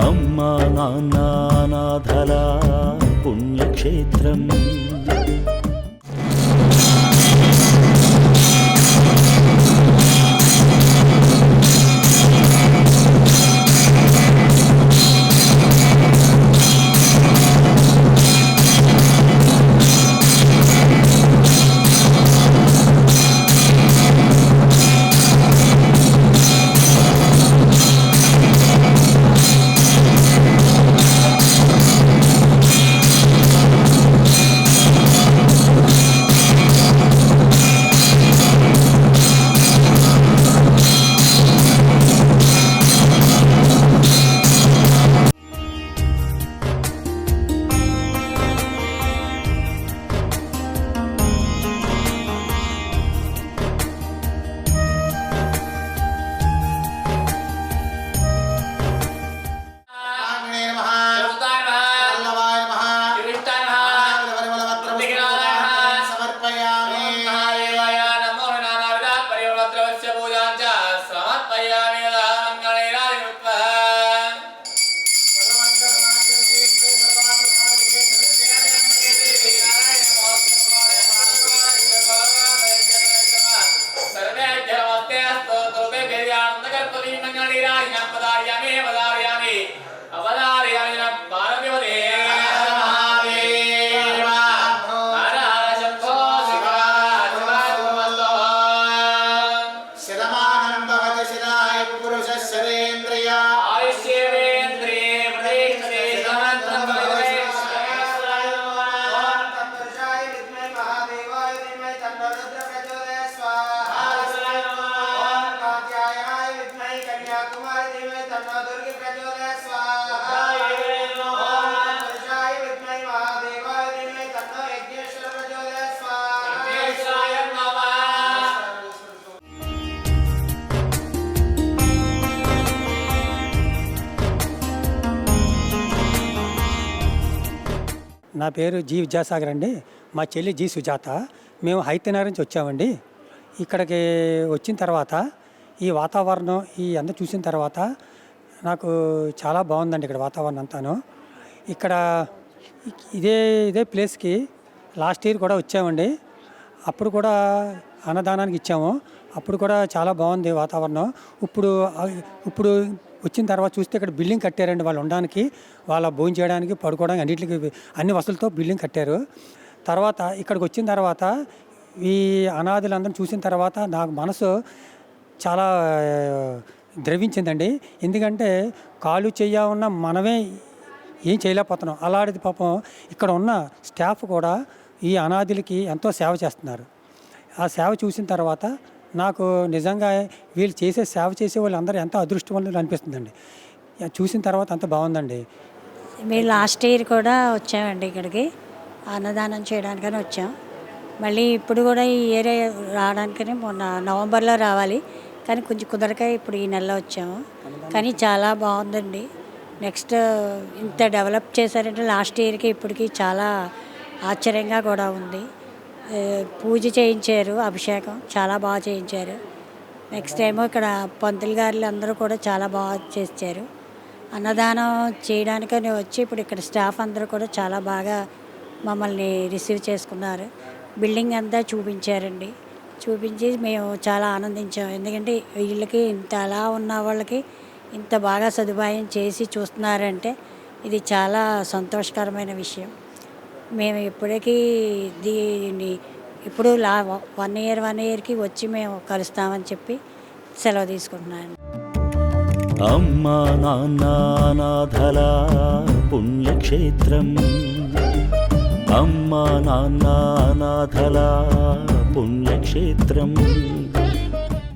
అమ్మా నాన్న అనాథల పుణ్యక్షేత్రం. నా పేరు జీ విద్యాసాగర్ అండి. మా చెల్లి జీ సుజాత. మేము హైతనగర్ నుంచి వచ్చామండి. ఇక్కడికి వచ్చిన తర్వాత ఈ వాతావరణం ఈ అందరూ చూసిన తర్వాత నాకు చాలా బాగుందండి. ఇక్కడ వాతావరణం అంతాను. ఇక్కడ ఇదే ప్లేస్కి లాస్ట్ ఇయర్ కూడా వచ్చామండి. అప్పుడు కూడా అన్నదానానికి ఇచ్చాము. అప్పుడు కూడా చాలా బాగుంది వాతావరణం. ఇప్పుడు వచ్చిన తర్వాత చూస్తే ఇక్కడ బిల్డింగ్ కట్టారండి. వాళ్ళు ఉండడానికి, వాళ్ళ భోజనం చేయడానికి, పడుకోవడానికి అన్నింటికి అన్ని వసతులతో బిల్డింగ్ కట్టారు. తర్వాత ఇక్కడికి వచ్చిన తర్వాత ఈ అనాథులందరం చూసిన తర్వాత నాకు మనసు చాలా ద్రవించిందండి. ఎందుకంటే కాలు చెయ్య ఉన్న మనమే ఏం చేయలేకపోతున్నాం. అలాంటిది పాపం ఇక్కడ ఉన్న స్టాఫ్ కూడా ఈ అనాథులకి ఎంతో సేవ చేస్తున్నారు. ఆ సేవ చూసిన తర్వాత నాకు నిజంగా వీళ్ళు సేవ చేసే వాళ్ళు అందరూ ఎంతో అదృష్టవంతులు అనిపిస్తుందండి. చూసిన తర్వాత అంత బాగుందండి. మేము లాస్ట్ ఇయర్ కూడా వచ్చామండి ఇక్కడికి అన్నదానం చేయడానికని వచ్చాం. మళ్ళీ ఇప్పుడు కూడా ఈ ఇయర్ రావడానికని మొన్న నవంబర్లో రావాలి, కానీ కొంచెం కుదరక ఇప్పుడు ఈ నెలలో వచ్చాము. కానీ చాలా బాగుందండి. నెక్స్ట్ ఇంత డెవలప్ చేశారంటే లాస్ట్ ఇయర్కి ఇప్పటికి చాలా ఆశ్చర్యంగా కూడా ఉంది. పూజ చేయించారు, అభిషేకం చాలా బాగా చేయించారు. నెక్స్ట్ ఏమో ఇక్కడ పంతులు గారులు అందరూ కూడా చాలా బాగా చేశారు. అన్నదానం చేయడానికని వచ్చి ఇప్పుడు ఇక్కడ స్టాఫ్ అందరూ కూడా చాలా బాగా మమ్మల్ని రిసీవ్ చేసుకున్నారు. బిల్డింగ్ అంతా చూపించారండి. చూపించి మేము చాలా ఆనందించాము. ఎందుకంటే వీళ్ళకి ఇంత అలా ఉన్న వాళ్ళకి ఇంత బాగా సదుపాయం చేసి చూస్తున్నారంటే ఇది చాలా సంతోషకరమైన విషయం. మేము ఇప్పటికీ దీన్ని ఇప్పుడు 1 ఇయర్కి వచ్చి మేము కలుస్తామని చెప్పి సెలవు తీసుకుంటున్నాను. అమ్మా నాన్న అనాథల పుణ్యక్షేత్రం. అమ్మా నాన్న అనాథల పుణ్యక్షేత్రం.